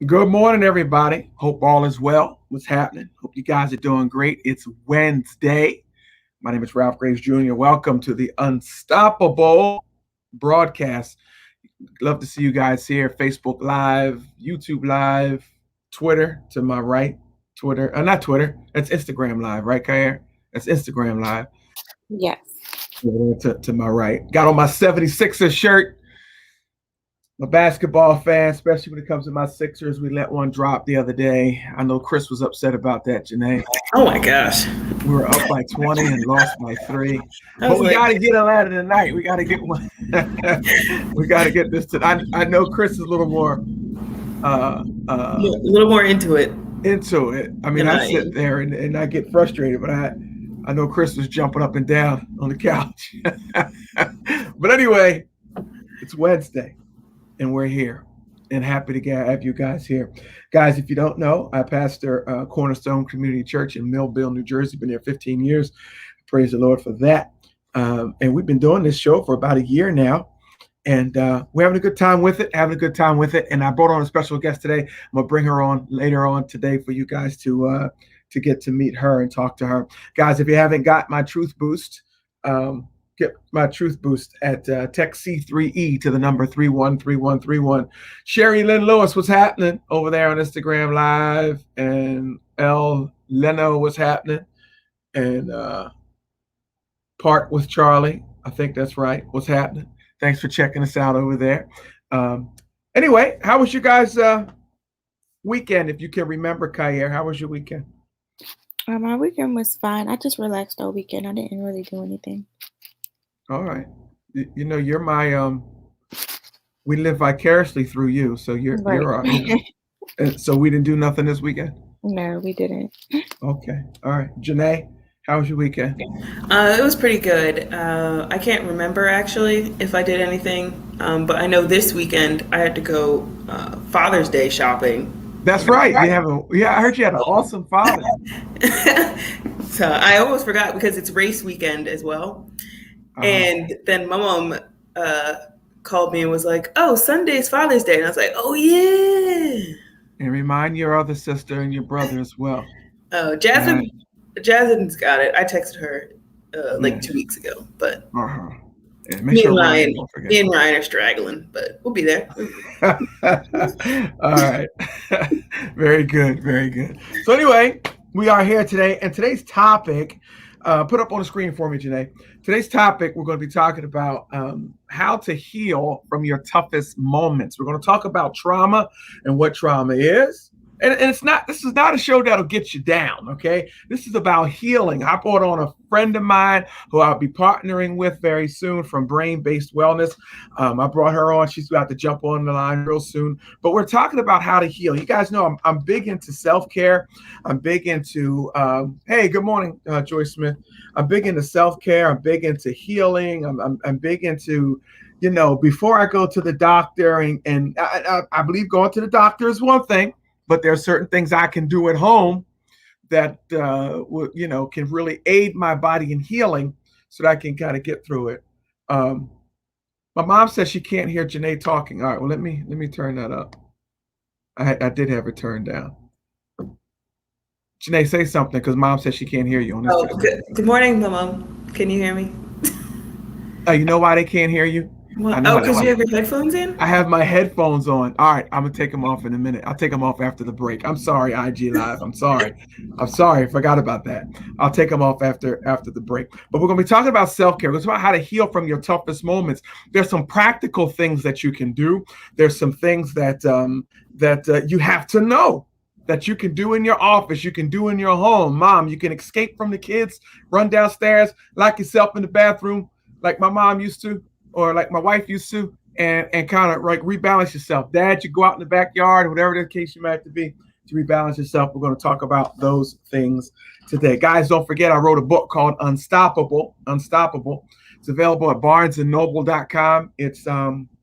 Good morning, everybody. Hope all is well. What's happening? Hope you guys are doing great. It's Wednesday. My name is Ralph Graves Jr. Welcome to the Unstoppable broadcast. Love to see you guys here. Facebook Live, YouTube Live, Twitter to my right. Not Twitter. That's Instagram Live, right, Kair? That's Instagram Live. Yes. To my right. Got on my 76ers shirt. I'm a basketball fan, especially when it comes to my Sixers. We let one drop the other day. I know Chris was upset about that, Janae. Oh my gosh. We were up by 20 and lost by 3. But we like, got to get a ladder tonight. We got to get one. We got to get this tonight. I know Chris is a little more into it. I mean, I sit there and I get frustrated, but I know Chris was jumping up and down on the couch. But anyway, it's Wednesday. And we're here and happy to have you guys here. Guys, if you don't know, I pastor Cornerstone Community Church in Millville, New Jersey. Been there 15 years. Praise the Lord for that. And we've been doing this show for about a year now. And we're having a good time with it, And I brought on a special guest today. I'm going to bring her on later on today for you guys to get to meet her and talk to her. Guys, if you haven't got my Truth Boost, get my Truth Boost at text C3E to the number 313131. Sherry Lynn Lewis, what's happening over there on Instagram Live? And L. Leno, what's happening? And Part with Charlie, I think that's right. What's happening? Thanks for checking us out over there. Anyway, how was your guys' weekend? If you can remember, Kair, how was your weekend? My weekend was fine. I just relaxed all weekend. I didn't really do anything. All right. You know, you're my we live vicariously through you. So you're so we didn't do nothing this weekend? No, we didn't. Okay. All right. Janae, how was your weekend? It was pretty good. I can't remember actually if I did anything. But I know this weekend I had to go Father's Day shopping. That's right. I heard you had an awesome father. So I almost forgot because it's race weekend as well. And then my mom called me and was like, "Oh, Sunday's Father's Day." And I was like, "Oh, yeah." And remind your other sister and your brother as well. Oh, Jasmine's got it. I texted her 2 weeks ago. But me and Ryan are straggling, but we'll be there. All right. Very good. Very good. So anyway, we are here today. And today's topic, put up on the screen for me, Janae. Today's topic, we're going to be talking about how to heal from your toughest moments. We're going to talk about trauma and what trauma is. And this is not a show that'll get you down, okay? This is about healing. I brought on a friend of mine who I'll be partnering with very soon from Brain-Based Wellness. I brought her on. She's about to jump on the line real soon. But we're talking about how to heal. You guys know I'm big into self-care. I'm big into, hey, good morning, Joyce Smith. I'm big into self-care. I'm big into healing. I'm big into, before I go to the doctor, and I believe going to the doctor is one thing. But there are certain things I can do at home that, can really aid my body in healing so that I can kind of get through it. My mom says she can't hear Janae talking. All right, well, let me turn that up. I did have it turned down. Janae, say something because mom says she can't hear you. On this good morning, Mom. Can you hear me? You know why they can't hear you? Because you have your headphones in? I have my headphones on. All right, I'm going to take them off in a minute. I'll take them off after the break. I'm sorry, IG Live. I'm sorry. I forgot about that. I'll take them off after the break. But we're going to be talking about self-care. It's about how to heal from your toughest moments. There's some practical things that you can do. There's some things that you have to know that you can do in your office, you can do in your home. Mom, you can escape from the kids, run downstairs, lock yourself in the bathroom like my mom used to. Or like my wife used to, and kind of like rebalance yourself. Dad, you go out in the backyard, whatever the case you might have to be, to rebalance yourself. We're going to talk about those things today. Guys, don't forget, I wrote a book called Unstoppable. It's available at barnesandnoble.com. It's,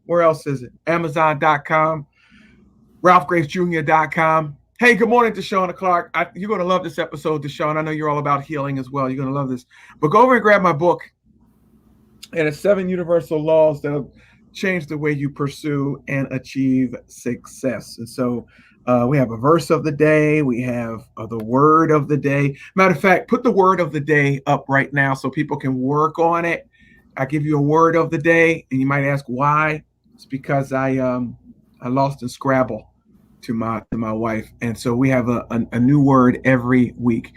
where else is it? Amazon.com, ralphgravesjr.com. Hey, good morning, Deshauna Clark. You're going to love this episode, Deshauna. I know you're all about healing as well. You're going to love this. But go over and grab my book. And it's 7 universal laws that'll change the way you pursue and achieve success. And so we have a verse of the day. We have the word of the day. Matter of fact, put the word of the day up right now so people can work on it. I give you a word of the day, and you might ask why. It's because I lost in Scrabble to my wife, and so we have a new word every week.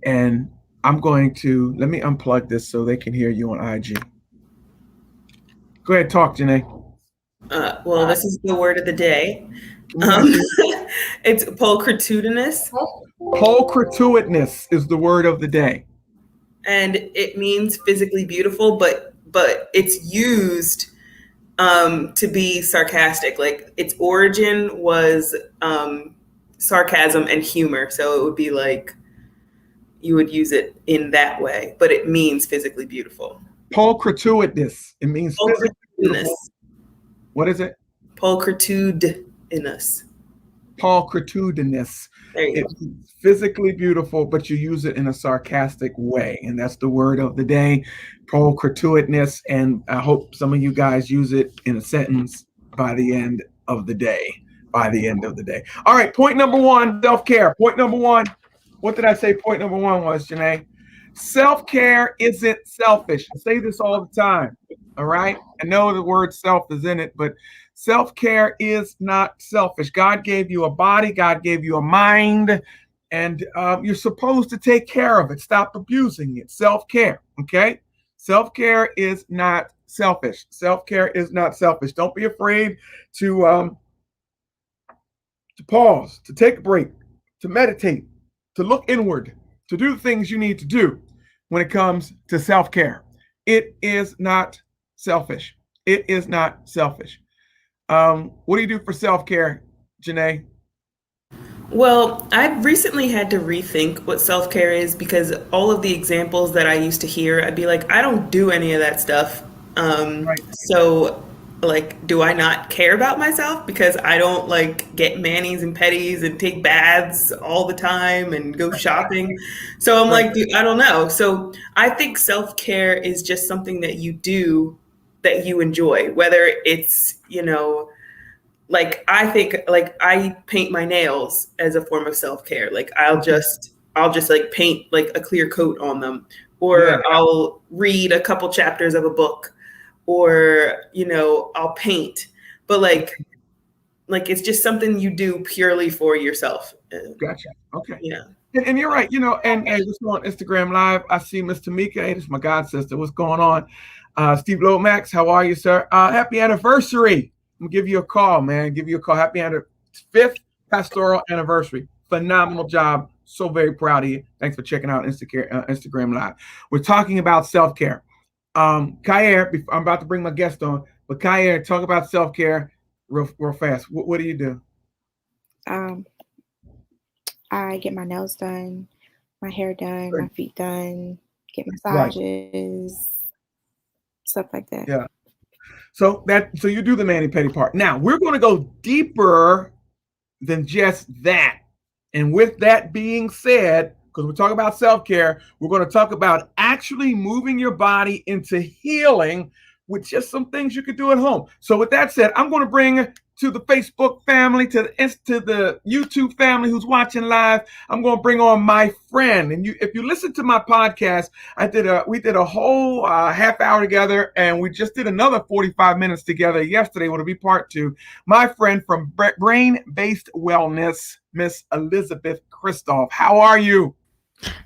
And I'm going to let me unplug this so they can hear you on IG. Go ahead, talk, Janae. Well, this is the word of the day. It's pulchritudinous. Pulchritudinous is the word of the day, and it means physically beautiful, but it's used to be sarcastic. Like its origin was sarcasm and humor, so it would be like you would use it in that way, but it means physically beautiful. Pulchritudinous. It means physically beautiful. What is it? Pulchritudinous. Pulchritudinous. It's physically beautiful, but you use it in a sarcastic way, and that's the word of the day, pulchritudinous. And I hope some of you guys use it in a sentence by the end of the day. By the end of the day. All right. Point number one: self-care. Point number one. What did I say? Point number one was, Janae? Self-care isn't selfish. I say this all the time. All right. I know the word self is in it, but self-care is not selfish. God gave you a body. God gave you a mind, and you're supposed to take care of it. Stop abusing it. Self-care. Okay. Self-care is not selfish. Self-care is not selfish. Don't be afraid to pause, to take a break, to meditate, to look inward, to do the things you need to do when it comes to self-care. It is not selfish. It is not selfish. What do you do for self-care, Janae? Well, I've recently had to rethink what self-care is because all of the examples that I used to hear, I'd be like, I don't do any of that stuff. Right. So like, do I not care about myself because I don't like get manis and petties and take baths all the time and go shopping? So I'm like, I don't know. So I think self-care is just something that you do that you enjoy, whether it's, like I think like I paint my nails as a form of self-care. Like I'll just like paint like a clear coat on them, or I'll read a couple chapters of a book, or I'll paint. But like it's just something you do purely for yourself. Gotcha. Okay. Yeah. And you're right, and hey, just on Instagram Live, I see Miss Tamika. Hey, this is my god sister. What's going on? Steve Lomax, how are you, sir? Happy anniversary. I'm gonna give you a call, man. Give you a call. Happy 5th pastoral anniversary. Phenomenal job. So very proud of you. Thanks for checking out Instagram Live. We're talking about self-care. Kyer, I'm about to bring my guest on, but Kyer, talk about self-care real fast. What do you do? I get my nails done, my hair done, my feet done, get massages, stuff like that. Yeah. So you do the mani-pedi part. Now we're going to go deeper than just that. And with that being said, because we're talking about self-care, we're going to talk about actually moving your body into healing with just some things you could do at home. So with that said, I'm going to bring to the Facebook family, to the YouTube family who's watching live, I'm going to bring on my friend. And if you listen to my podcast, we did a whole half hour together, and we just did another 45 minutes together yesterday. Will be part 2. My friend from Brain-Based Wellness, Miss Elisabeth Kristof. How are you?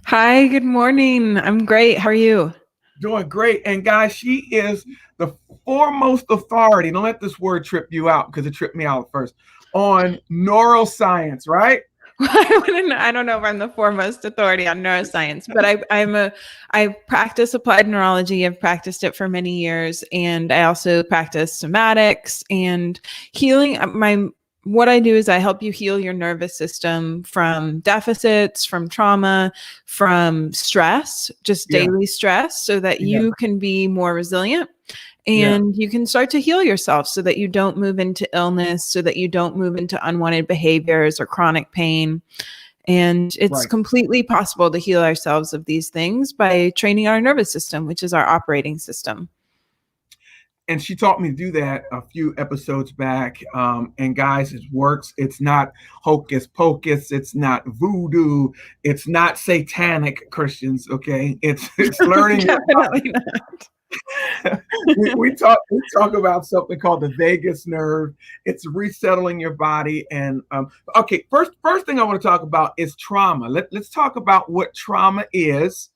Hi, good morning. I'm great. How are you? Doing great. And guys, she is the foremost authority. Don't let this word trip you out, because it tripped me out first, on neuroscience, right? I don't know if I'm the foremost authority on neuroscience, but I practice applied neurology. I've practiced it for many years, and I also practice somatics and healing. What I do is I help you heal your nervous system from deficits, from trauma, from stress, just daily stress, so that you can be more resilient and you can start to heal yourself so that you don't move into illness, so that you don't move into unwanted behaviors or chronic pain. And it's completely possible to heal ourselves of these things by training our nervous system, which is our operating system. and she taught me to do that a few episodes back. And guys, it works. It's not hocus pocus. It's not voodoo. It's not satanic, Christians. Okay, it's learning. Definitely not. we talk about something called the vagus nerve. It's resettling your body. And okay, first thing I want to talk about is trauma. Let's talk about what trauma is,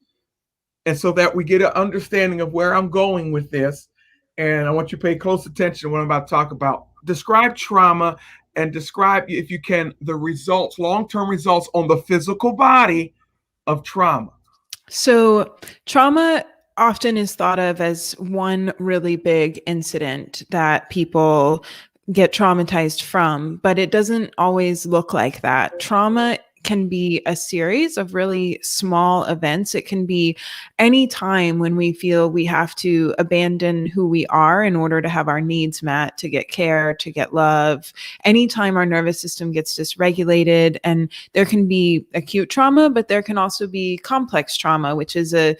and so that we get an understanding of where I'm going with this. And I want you to pay close attention to what I'm about to talk about. Describe trauma and describe, if you can, the results, long-term results on the physical body of trauma. So trauma often is thought of as one really big incident that people get traumatized from, but it doesn't always look like that. Trauma can be a series of really small events. It can be any time when we feel we have to abandon who we are in order to have our needs met, to get care, to get love. Anytime our nervous system gets dysregulated, and there can be acute trauma, but there can also be complex trauma, which is a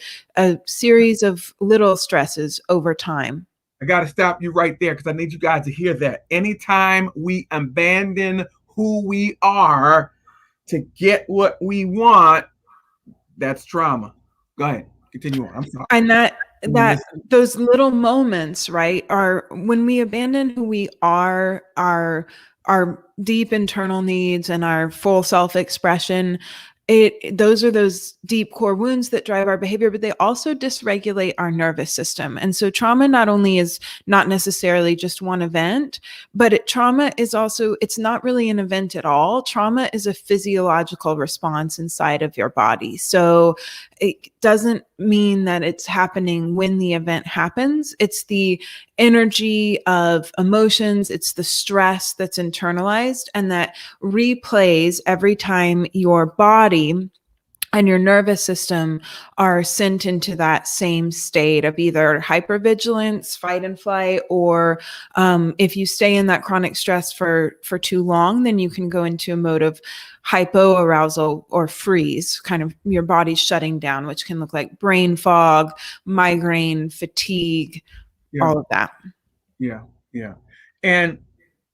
series of little stresses over time. I got to stop you right there because I need you guys to hear that. Anytime we abandon who we are to get what we want, that's trauma. Go ahead, continue on. I'm sorry. And that those little moments, right, are when we abandon who we are, our deep internal needs and our full self-expression. Those are those deep core wounds that drive our behavior, but they also dysregulate our nervous system. And so trauma not only is not necessarily just one event, but trauma is also, it's not really an event at all. Trauma is a physiological response inside of your body. So it doesn't mean that it's happening when the event happens. It's the energy of emotions, it's the stress that's internalized and that replays every time your body and your nervous system are sent into that same state of either hypervigilance, fight and flight, or if you stay in that chronic stress for too long, then you can go into a mode of hypoarousal or freeze, kind of your body's shutting down, which can look like brain fog, migraine, fatigue, all of that. Yeah. And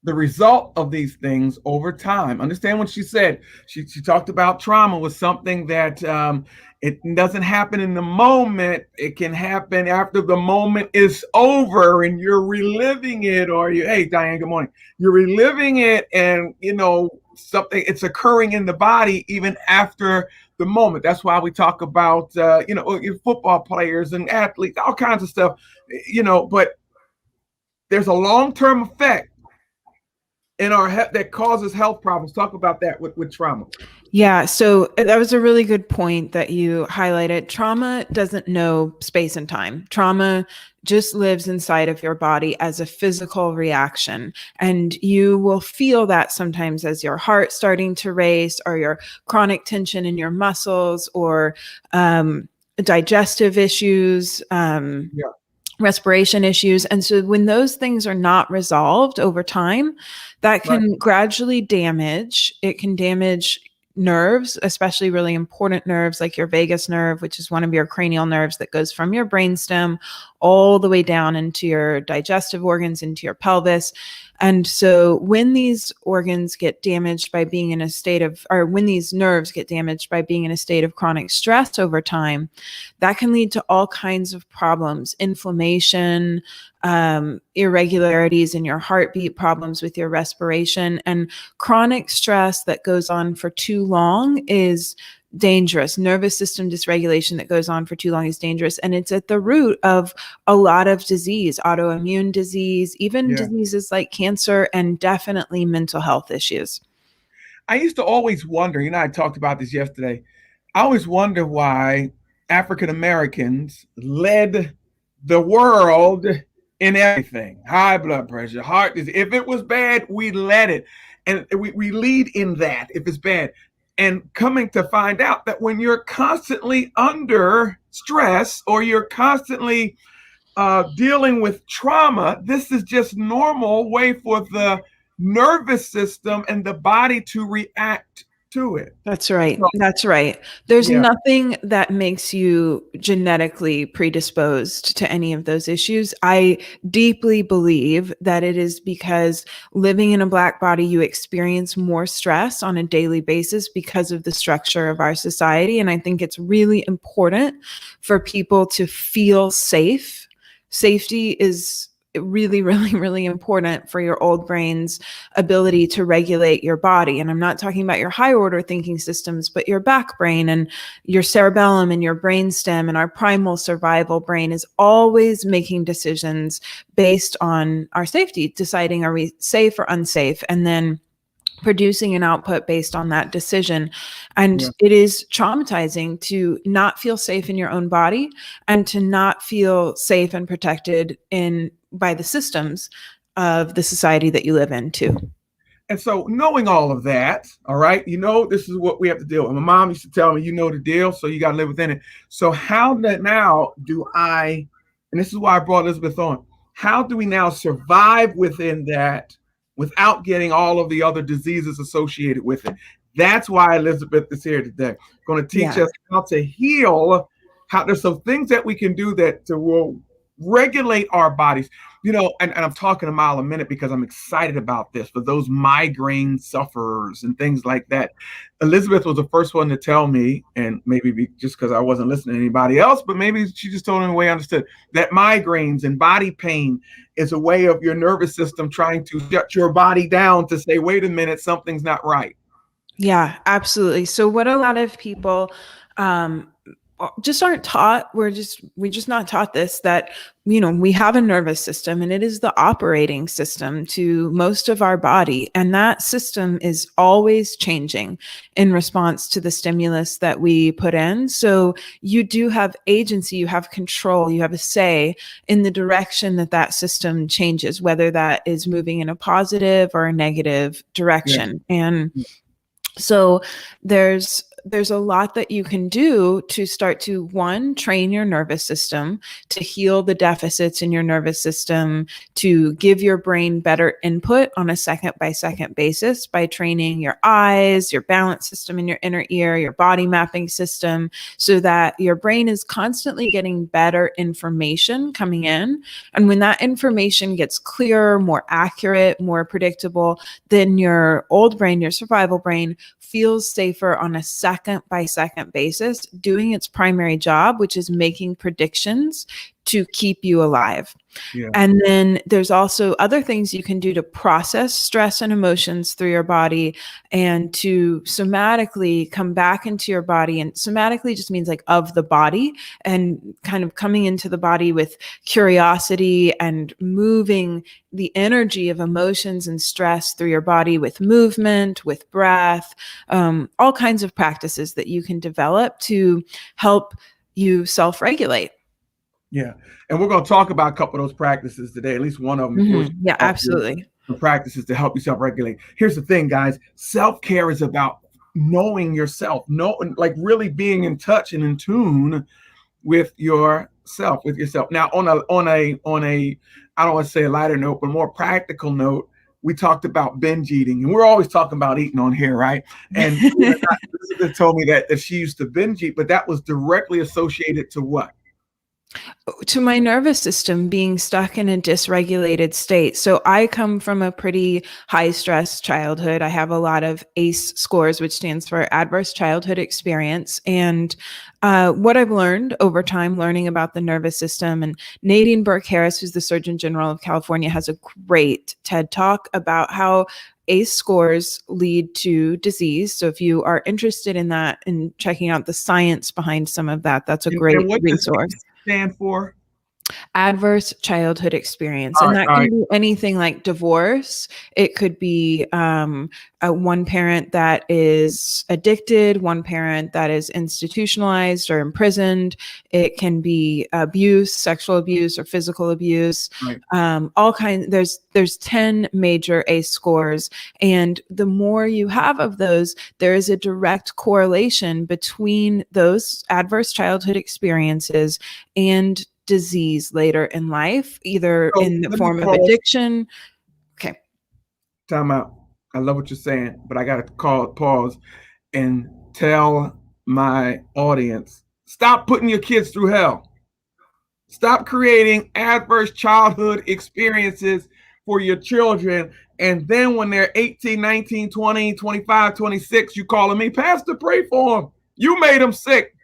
the result of these things over time, understand what she said. She talked about trauma was something that it doesn't happen in the moment. It can happen after the moment is over and you're reliving it, or hey, Diane, good morning. You're reliving it and, something, it's occurring in the body even after the moment. That's why we talk about, football players and athletes, all kinds of stuff, but there's a long-term effect in our health that causes health problems. Talk about that with trauma. Yeah, so that was a really good point that you highlighted. Trauma doesn't know space and time. Trauma just lives inside of your body as a physical reaction. And you will feel that sometimes as your heart starting to race, or your chronic tension in your muscles, or digestive issues, respiration issues. And so when those things are not resolved over time, that can gradually damage. It can damage nerves, especially really important nerves like your vagus nerve, which is one of your cranial nerves that goes from your brainstem all the way down into your digestive organs, into your pelvis. And so when these organs get damaged by being in a state of, or when these nerves get damaged by being in a state of chronic stress over time, that can lead to all kinds of problems, inflammation, irregularities in your heartbeat, problems with your respiration. And chronic stress that goes on for too long is dangerous. Nervous system dysregulation that goes on for too long is dangerous. And it's at the root of a lot of disease, autoimmune disease, even diseases like cancer, and definitely mental health issues. I used to always wonder, I talked about this yesterday. I always wonder why African Americans led the world in everything. High blood pressure, heart disease. If it was bad, we led it. And we lead in that if it's bad. And coming to find out that when you're constantly under stress, or you're constantly dealing with trauma, this is just normal way for the nervous system and the body to react to it. That's right. So, That's right. There's yeah, nothing that makes you genetically predisposed to any of those issues. I deeply believe that it is because living in a Black body, you experience more stress on a daily basis because of the structure of our society. And I think it's really important for people to feel safe. Safety is really, really, really important for your old brain's ability to regulate your body. And I'm not talking about your high order thinking systems, but your back brain and your cerebellum and your brainstem and our primal survival brain is always making decisions based on our safety, deciding are we safe or unsafe, and then producing an output based on that decision. And yeah. it is traumatizing to not feel safe in your own body and to not feel safe and protected in by the systems of the society that you live in too. And so, knowing all of that, all right, this is what we have to deal with. My mom used to tell me, the deal, so you got to live within it. So, how now do I, and this is why I brought Elisabeth on, how do we now survive within that without getting all of the other diseases associated with it? That's why Elisabeth is here today. Going to teach us how to heal, how there's some things that we can do that will regulate our bodies. And I'm talking a mile a minute because I'm excited about this for those migraine sufferers and things like that. Elisabeth was the first one to tell me, and maybe just because I wasn't listening to anybody else, but maybe she just told me the way I understood, that migraines and body pain is a way of your nervous system trying to shut your body down to say, wait a minute, something's not right. Yeah, absolutely. So what a lot of people just aren't taught, we're just not taught this, that we have a nervous system and it is the operating system to most of our body, and that system is always changing in response to the stimulus that we put in. So you do have agency, you have control, you have a say in the direction that system changes, whether that is moving in a positive or a negative direction. Yeah. And so there's a lot that you can do to start to, one, train your nervous system, to heal the deficits in your nervous system, to give your brain better input on a second by second basis by training your eyes, your balance system in your inner ear, your body mapping system, so that your brain is constantly getting better information coming in. And when that information gets clearer, more accurate, more predictable, then your old brain, your survival brain, feels safer on a second by second basis, doing its primary job, which is making predictions to keep you alive. Yeah. And then there's also other things you can do to process stress and emotions through your body and to somatically come back into your body. And somatically just means like of the body, and kind of coming into the body with curiosity and moving the energy of emotions and stress through your body with movement, with breath, all kinds of practices that you can develop to help you self-regulate. Yeah. And we're going to talk about a couple of those practices today, at least one of them. Mm-hmm. Yeah, absolutely. The practices to help you self-regulate. Here's the thing, guys. Self-care is about knowing yourself, like really being in touch and in tune with yourself. Now, on a, I don't want to say a lighter note, but more practical note, we talked about binge eating, and we're always talking about eating on here, right? And Elizabeth told me that she used to binge eat, but that was directly associated to what? To my nervous system being stuck in a dysregulated state. So I come from a pretty high stress childhood. I have a lot of ACE scores, which stands for Adverse Childhood Experience. And what I've learned over time, learning about the nervous system, and Nadine Burke-Harris, who's the Surgeon General of California, has a great TED Talk about how ACE scores lead to disease. So if you are interested in that and checking out the science behind some of that, that's a great resource. Stand for? Adverse childhood experience. And that can be anything like divorce. It could be one parent that is addicted, one parent that is institutionalized or imprisoned. It can be abuse, sexual abuse or physical abuse. Right. All kinds. There's 10 major ACE scores. And the more you have of those, there is a direct correlation between those adverse childhood experiences and disease later in life, either in the form of addiction. Okay. Time out. I love what you're saying, but I got to pause. and tell my audience, stop putting your kids through hell. Stop creating adverse childhood experiences for your children. And then when they're 18, 19, 20, 25, 26, you calling me, Pastor, pray for them. You made them sick.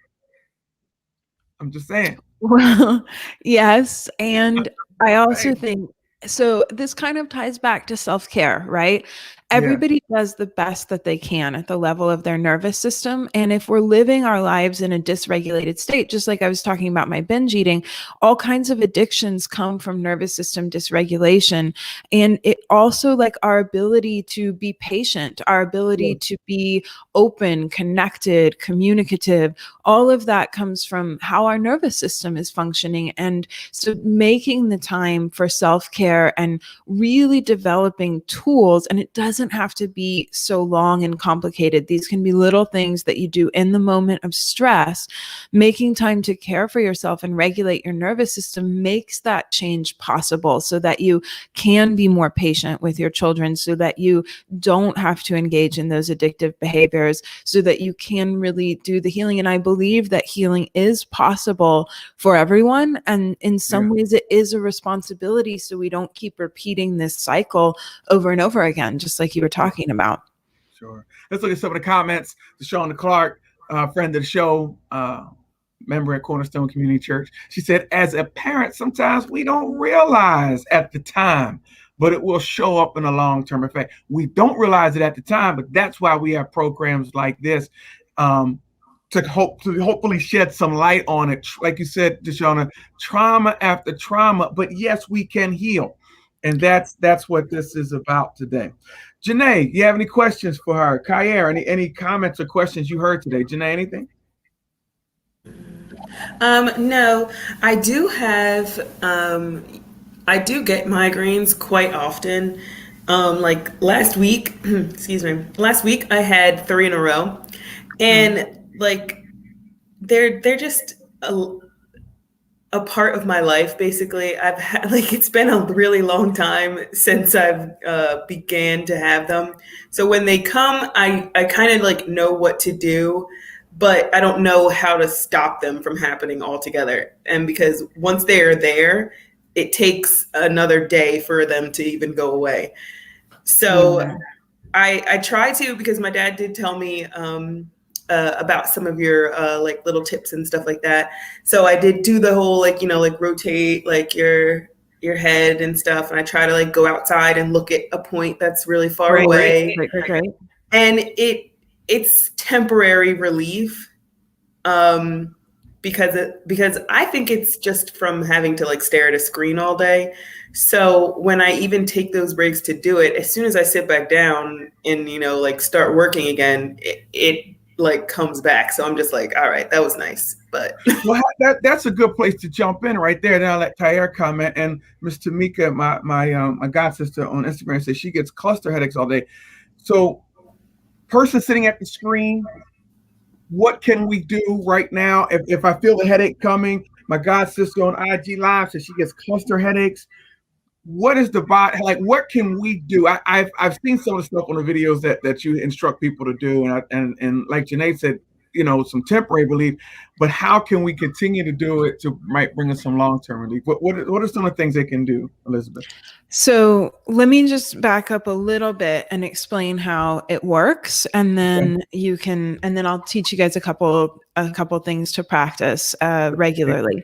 I'm just saying. Well, yes. And I also think, so this kind of ties back to self-care, right? Everybody does the best that they can at the level of their nervous system. And if we're living our lives in a dysregulated state, just like I was talking about my binge eating, all kinds of addictions come from nervous system dysregulation. And it also, like, our ability to be patient, our ability to be open, connected, communicative, all of that comes from how our nervous system is functioning. And so making the time for self-care and really developing tools, and it doesn't have to be so long and complicated. These can be little things that you do in the moment of stress. Making time to care for yourself and regulate your nervous system makes that change possible, so that you can be more patient with your children, so that you don't have to engage in those addictive behaviors, so that you can really do the healing. And I believe that healing is possible for everyone. And in some ways it is a responsibility, so we don't keep repeating this cycle over and over again, just like you were talking about. Sure. Let's look at some of the comments. Deshauna Clark, friend of the show, member at Cornerstone Community Church. She said, as a parent, sometimes we don't realize at the time, but it will show up in a long-term effect. We don't realize it at the time, but that's why we have programs like this, to hopefully shed some light on it. Like you said, Deshauna, trauma after trauma, but yes, we can heal. And that's what this is about today. Janae, you have any questions for her? Kyer, any comments or questions you heard today? Janae, anything? No, I do have, I do get migraines quite often. Like last week, last week I had 3 in a row, and like they're just a part of my life. Basically, I've had, like, it's been a really long time since I've began to have them. So when they come, I kind of like know what to do, but I don't know how to stop them from happening altogether. And because once they are there, it takes another day for them to even go away. So I try to, because my dad did tell me about some of your like little tips and stuff like that. So I did do the whole, like, you know, like rotate like your head and stuff. And I try to like go outside and look at a point that's really far away. Right. And it's temporary relief. Because I think it's just from having to like stare at a screen all day. So when I even take those breaks to do it, as soon as I sit back down and, you know, like start working again, it like comes back. So I'm just like, all right, that was nice. But well, that's a good place to jump in right there. Then I'll let Kyer comment. And Miss Tamika, my god sister on Instagram, says she gets cluster headaches all day. So person sitting at the screen, what can we do right now if I feel the headache coming? My god sister on IG Live says she gets cluster headaches. What is the body like? What can we do? I've seen some of the stuff on the videos that you instruct people to do, and like Janae said, you know, some temporary relief. But how can we continue to do it to might bring us some long-term relief? What are some of the things they can do, Elisabeth? So let me just back up a little bit and explain how it works, and then then I'll teach you guys a couple things to practice regularly.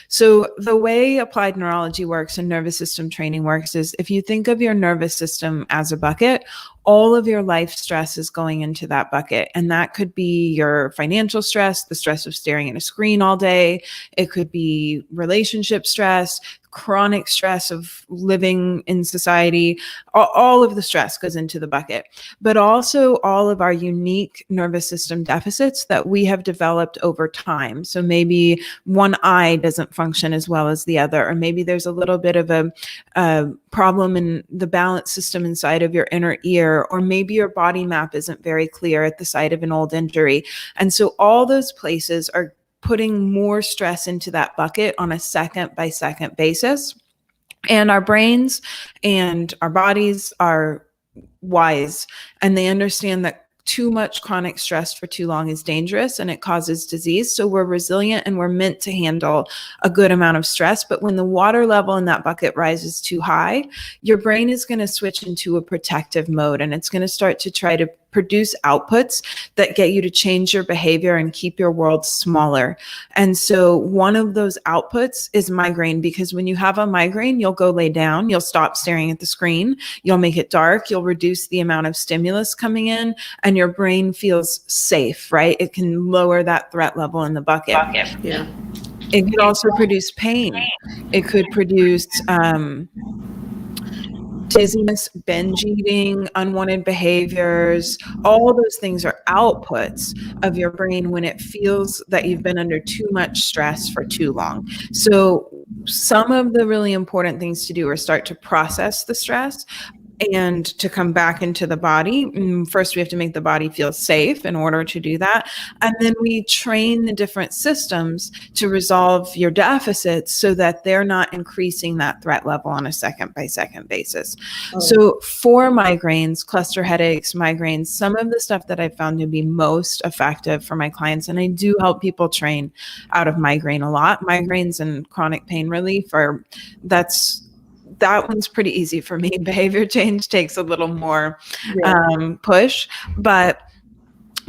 So the way applied neurology works and nervous system training works is, if you think of your nervous system as a bucket, all of your life stress is going into that bucket. And that could be your financial stress, the stress of staring at a screen all day. It could be relationship stress, chronic stress of living in society. All of the stress goes into the bucket, but also all of our unique nervous system deficits that we have developed over time. So maybe one eye doesn't function as well as the other, or maybe there's a little bit of a problem in the balance system inside of your inner ear, or maybe your body map isn't very clear at the site of an old injury. And so all those places are putting more stress into that bucket on a second by second basis. And our brains and our bodies are wise, and they understand that too much chronic stress for too long is dangerous and it causes disease. So we're resilient and we're meant to handle a good amount of stress. But when the water level in that bucket rises too high, your brain is going to switch into a protective mode, and it's going to start to try to produce outputs that get you to change your behavior and keep your world smaller. And so one of those outputs is migraine, because when you have a migraine, you'll go lay down, you'll stop staring at the screen, you'll make it dark, you'll reduce the amount of stimulus coming in, and your brain feels safe, right? It can lower that threat level in the bucket. Yeah. It could also produce pain. It could produce dizziness, binge eating, unwanted behaviors. All those things are outputs of your brain when it feels that you've been under too much stress for too long. So some of the really important things to do are start to process the stress and to come back into the body. First, we have to make the body feel safe in order to do that. And then we train the different systems to resolve your deficits so that they're not increasing that threat level on a second by second basis. Oh. So for migraines, cluster headaches, migraines, some of the stuff that I've found to be most effective for my clients, and I do help people train out of migraine a lot. Migraines and chronic pain relief that one's pretty easy for me. Behavior change takes a little more push, but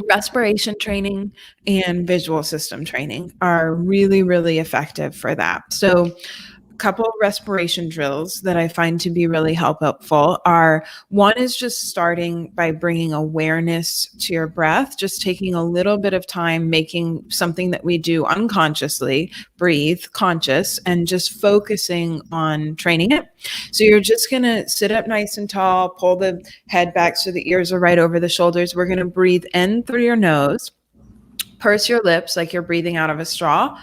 respiration training and visual system training are really, really effective for that. So a couple of respiration drills that I find to be really helpful are, one is just starting by bringing awareness to your breath, just taking a little bit of time, making something that we do unconsciously, breathe conscious, and just focusing on training it. So you're just going to sit up nice and tall, pull the head back so the ears are right over the shoulders. We're going to breathe in through your nose, purse your lips like you're breathing out of a straw,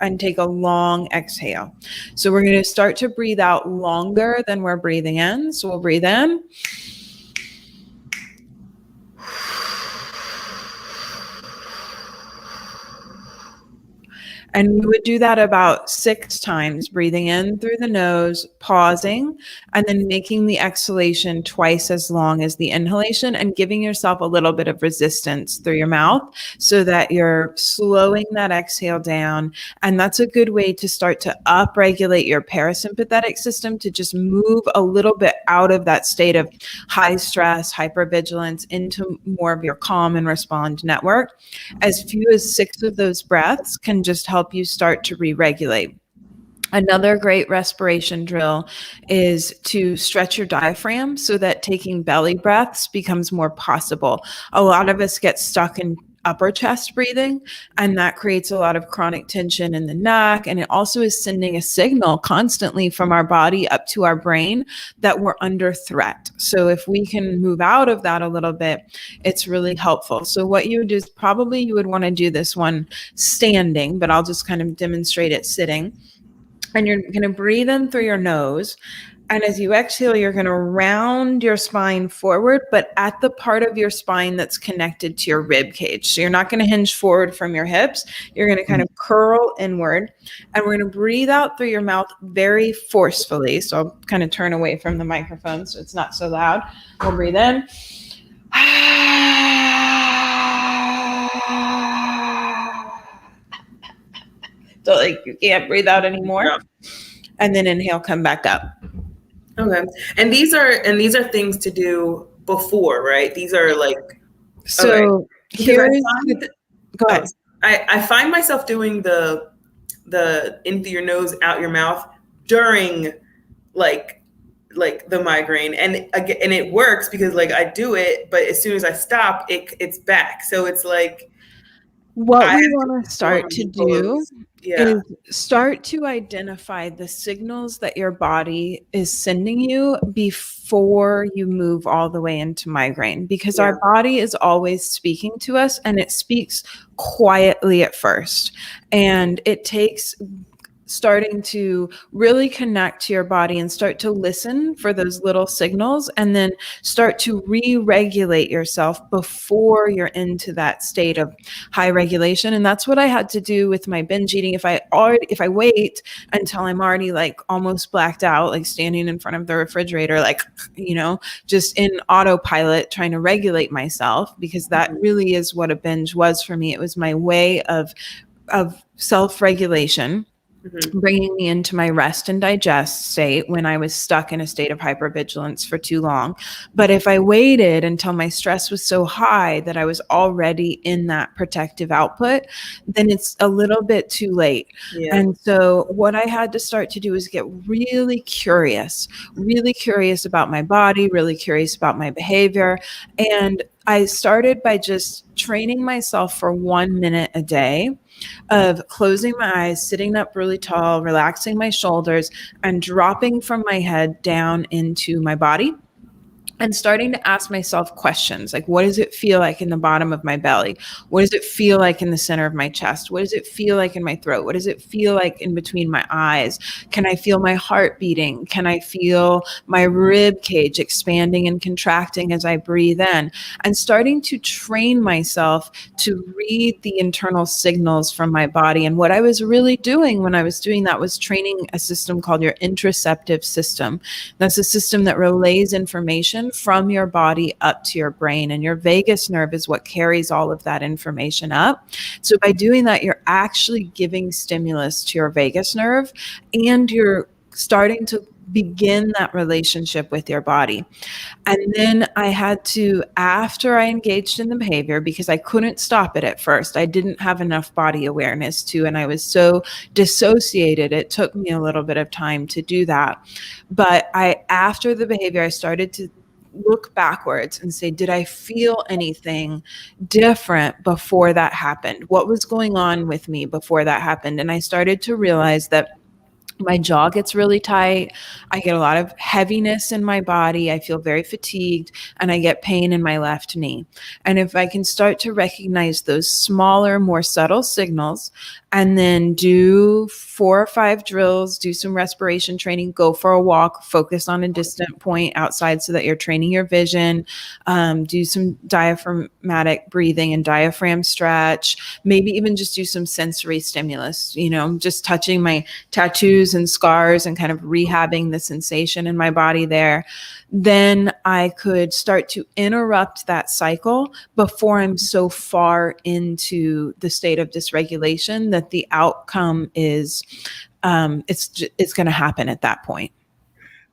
and take a long exhale. So we're going to start to breathe out longer than we're breathing in. So we'll breathe in. And we would do that about 6 times, breathing in through the nose, pausing, and then making the exhalation twice as long as the inhalation, and giving yourself a little bit of resistance through your mouth so that you're slowing that exhale down. And that's a good way to start to upregulate your parasympathetic system, to just move a little bit out of that state of high stress, hypervigilance, into more of your calm and respond network. As few as 6 of those breaths can just help you start to re-regulate. Another great respiration drill is to stretch your diaphragm so that taking belly breaths becomes more possible. A lot of us get stuck in upper chest breathing, and that creates a lot of chronic tension in the neck. And it also is sending a signal constantly from our body up to our brain that we're under threat. So if we can move out of that a little bit, it's really helpful. So what you would do is, probably you would want to do this one standing, but I'll just kind of demonstrate it sitting. And you're going to breathe in through your nose. And as you exhale, you're going to round your spine forward, but at the part of your spine that's connected to your rib cage. So you're not going to hinge forward from your hips. You're going to kind of curl inward. And we're going to breathe out through your mouth very forcefully. So I'll kind of turn away from the microphone so it's not so loud. We'll breathe in. So like you can't breathe out anymore. Yeah. And then inhale, come back up. Okay. And these are things to do before, right? These are like, so okay. Go ahead. I find myself doing the in through your nose, out your mouth during like the migraine, and it works because like I do it, but as soon as I stop, it's back. So it's like, what we want to start to do is start to identify the signals that your body is sending you before you move all the way into migraine, because our body is always speaking to us, and it speaks quietly at first. And it takes starting to really connect to your body and start to listen for those little signals, and then start to re-regulate yourself before you're into that state of high regulation. And that's what I had to do with my binge eating. If I wait until I'm already like almost blacked out, like standing in front of the refrigerator, like, just in autopilot trying to regulate myself, because that really is what a binge was for me. It was my way of self-regulation, bringing me into my rest and digest state when I was stuck in a state of hypervigilance for too long. But if I waited until my stress was so high that I was already in that protective output, then it's a little bit too late. Yeah. And so what I had to start to do is get really curious about my body, really curious about my behavior. And I started by just training myself for 1 minute a day of closing my eyes, sitting up really tall, relaxing my shoulders, and dropping from my head down into my body. And starting to ask myself questions like, what does it feel like in the bottom of my belly? What does it feel like in the center of my chest? What does it feel like in my throat? What does it feel like in between my eyes? Can I feel my heart beating? Can I feel my rib cage expanding and contracting as I breathe in? And starting to train myself to read the internal signals from my body. And what I was really doing when I was doing that was training a system called your interoceptive system. That's a system that relays information from your body up to your brain, and your vagus nerve is what carries all of that information up. So by doing that, you're actually giving stimulus to your vagus nerve, and you're starting to begin that relationship with your body. And then I had to, after I engaged in the behavior, because I couldn't stop it at first, I didn't have enough body awareness to, and I was so dissociated, it took me a little bit of time to do that. But after the behavior, I started to look backwards and say, did I feel anything different before that happened? What was going on with me before that happened? And I started to realize that my jaw gets really tight. I get a lot of heaviness in my body. I feel very fatigued, and I get pain in my left knee. And if I can start to recognize those smaller, more subtle signals, and then do 4 or 5 drills, do some respiration training, go for a walk, focus on a distant point outside so that you're training your vision, do some diaphragmatic breathing and diaphragm stretch, maybe even just do some sensory stimulus, just touching my tattoos and scars and kind of rehabbing the sensation in my body there. Then I could start to interrupt that cycle before I'm so far into the state of dysregulation that the outcome is it's going to happen at that point.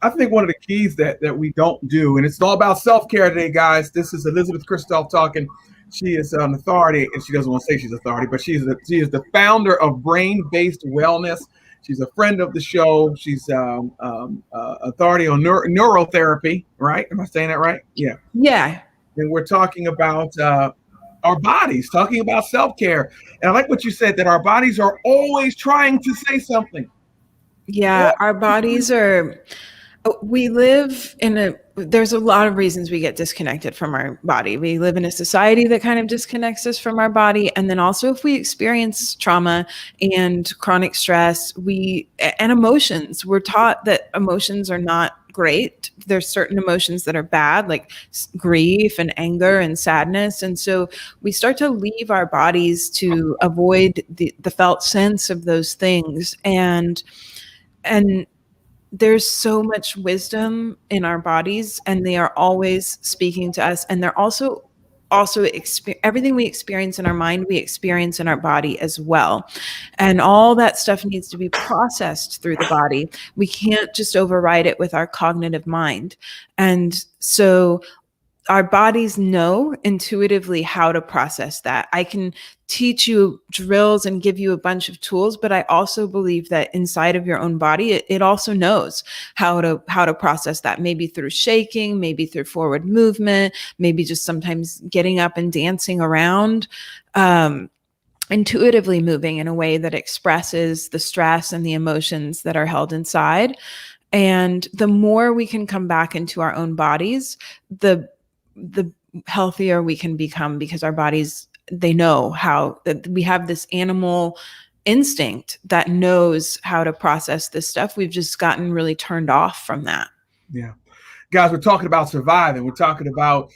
I think one of the keys that we don't do, and it's all about self-care today, guys. This is Elisabeth Kristof talking. She is an authority, and she doesn't want to say she's authority, but she is the founder of Brain-Based Wellness. She's a friend of the show. She's authority on neurotherapy, right? Am I saying that right? Yeah. Yeah. And we're talking about our bodies, talking about self-care. And I like what you said, that our bodies are always trying to say something. Yeah, our bodies are, we live in there's a lot of reasons we get disconnected from our body. We live in a society that kind of disconnects us from our body. And then also if we experience trauma and chronic stress, and emotions, we're taught that emotions are not great. There's certain emotions that are bad, like grief and anger and sadness. And so we start to leave our bodies to avoid the felt sense of those things. And there's so much wisdom in our bodies, and they are always speaking to us. And they're also everything we experience in our mind, we experience in our body as well. And all that stuff needs to be processed through the body. We can't just override it with our cognitive mind. And so our bodies know intuitively how to process that. I can teach you drills and give you a bunch of tools, but I also believe that inside of your own body, it also knows how to process that, maybe through shaking, maybe through forward movement, maybe just sometimes getting up and dancing around, intuitively moving in a way that expresses the stress and the emotions that are held inside. And the more we can come back into our own bodies, the healthier we can become, because our bodies, they know how, that we have this animal instinct that knows how to process this stuff. We've just gotten really turned off from that. Yeah. Guys, we're talking about surviving. We're talking about,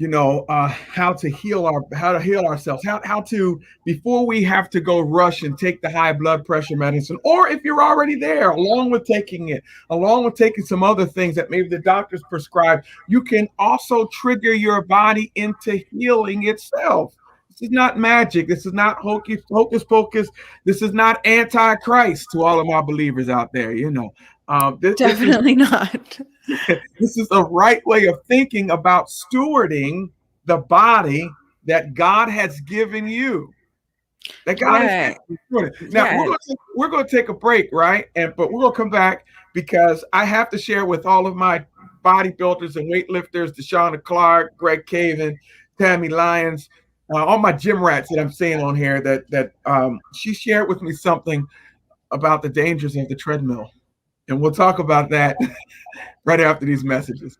how to heal ourselves, how to, before we have to go rush and take the high blood pressure medicine, or if you're already there, along with taking some other things that maybe the doctors prescribe, you can also trigger your body into healing itself. This is not magic. This is not hocus pocus. This is not antichrist to all of my believers out there. Definitely not. This is a right way of thinking about stewarding the body that God has given you. That God has given you. Now we're going to take a break, right? But we're going to come back because I have to share with all of my bodybuilders and weightlifters, Deshauna Clark, Greg Caven, Tammy Lyons, all my gym rats that I'm seeing on here, that she shared with me something about the dangers of the treadmill. And we'll talk about that right after these messages.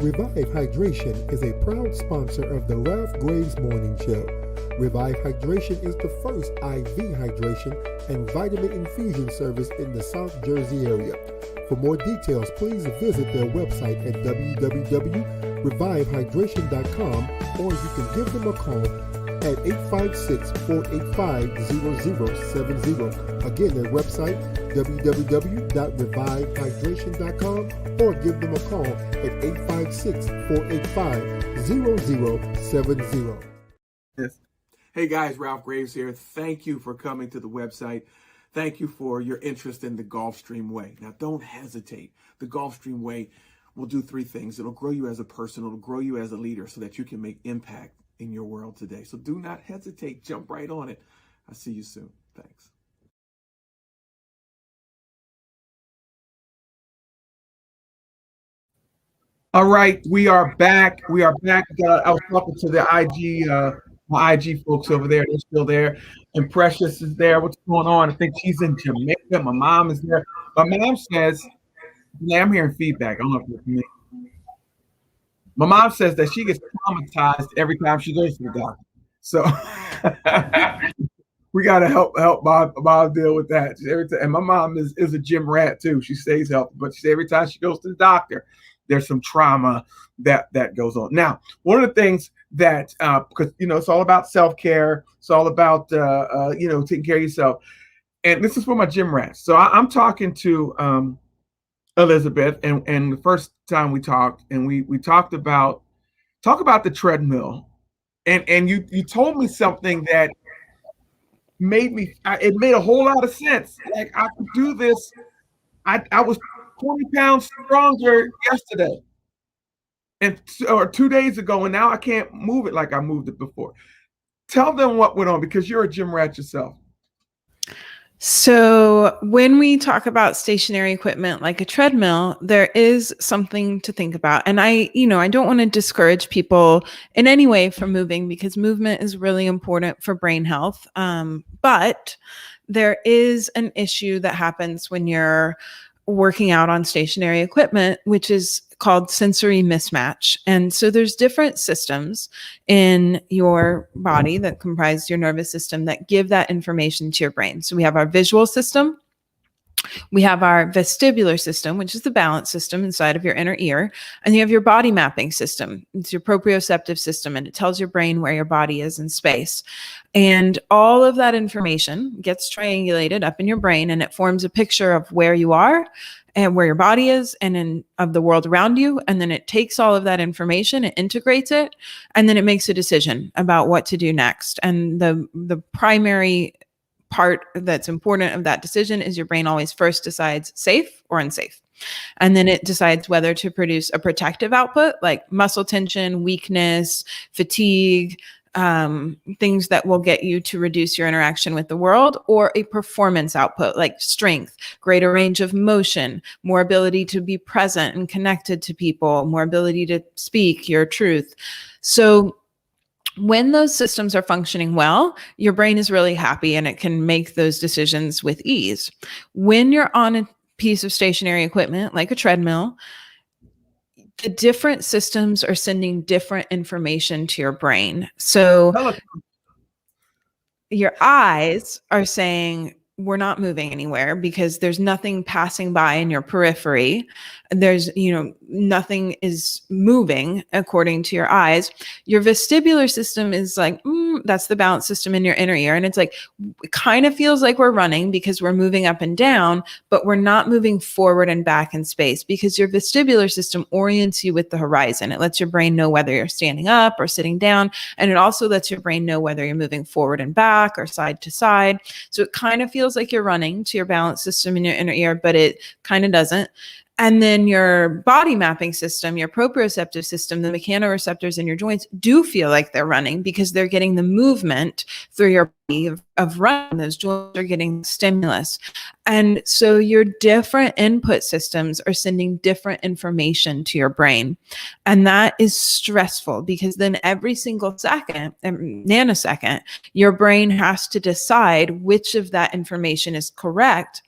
Revive Hydration is a proud sponsor of the Ralph Graves Morning Show. Revive Hydration is the first IV hydration and vitamin infusion service in the South Jersey area. For more details, please visit their website at www.revivehydration.com, or you can give them a call at 856-485-0070. Again, their website, www.revivehydration.com, or give them a call at 856-485-0070. Yes. Hey guys, Ralph Graves here. Thank you for coming to the website. Thank you for your interest in the Gulfstream Way. Now, don't hesitate. The Gulfstream Way will do three things. It'll grow you as a person. It'll grow you as a leader so that you can make impact in your world today. So do not hesitate. Jump right on it. I'll see you soon. Thanks. All right, we are back. I was talking to the IG, my IG folks over there. They're still there. And Precious is there. What's going on? I think she's in Jamaica. My mom is there. My mom says, I'm hearing feedback. I don't know if it's me. My mom says that she gets traumatized every time she goes to the doctor. So we got to help Bob deal with that. And my mom is a gym rat too. She stays healthy, but she says every time she goes to the doctor, there's some trauma that goes on. Now, one of the things that, because, it's all about self-care. It's all about, taking care of yourself. And this is for my gym rats. So I'm talking to Elisabeth, and the first time we talked, and we talked about the treadmill. And you told me something that it made a whole lot of sense. Like, I could do this. I was 20 pounds stronger yesterday or 2 days ago, and now I can't move it like I moved it before. Tell them what went on, because you're a gym rat yourself. So when we talk about stationary equipment like a treadmill, there is something to think about. And I don't want to discourage people in any way from moving, because movement is really important for brain health. But there is an issue that happens when you're working out on stationary equipment, which is called sensory mismatch. And so there's different systems in your body that comprise your nervous system that give that information to your brain. So we have our visual system, We have our vestibular system, which is the balance system inside of your inner ear. And you have your body mapping system. It's your proprioceptive system, and it tells your brain where your body is in space. And all of that information gets triangulated up in your brain, and it forms a picture of where you are and where your body is and of the world around you. And then it takes all of that information, it integrates it, and then it makes a decision about what to do next. And the primary part that's important of that decision is your brain always first decides safe or unsafe. And then it decides whether to produce a protective output like muscle tension, weakness, fatigue, things that will get you to reduce your interaction with the world, or a performance output like strength, greater range of motion, more ability to be present and connected to people, more ability to speak your truth. So when those systems are functioning well, your brain is really happy and it can make those decisions with ease. When you're on a piece of stationary equipment like a treadmill, the different systems are sending different information to your brain. So your eyes are saying, we're not moving anywhere because there's nothing passing by in your periphery. There's, nothing is moving according to your eyes. Your vestibular system is like, that's the balance system in your inner ear. And it's like, it kind of feels like we're running because we're moving up and down, but we're not moving forward and back in space because your vestibular system orients you with the horizon. It lets your brain know whether you're standing up or sitting down. And it also lets your brain know whether you're moving forward and back or side to side. So it kind of feels like you're running to your balance system in your inner ear, but it kind of doesn't. And then your body mapping system, your proprioceptive system, the mechanoreceptors in your joints do feel like they're running because they're getting the movement through your body of running. Those joints are getting stimulus. And so your different input systems are sending different information to your brain. And that is stressful because then every single second, nanosecond, your brain has to decide which of that information is correct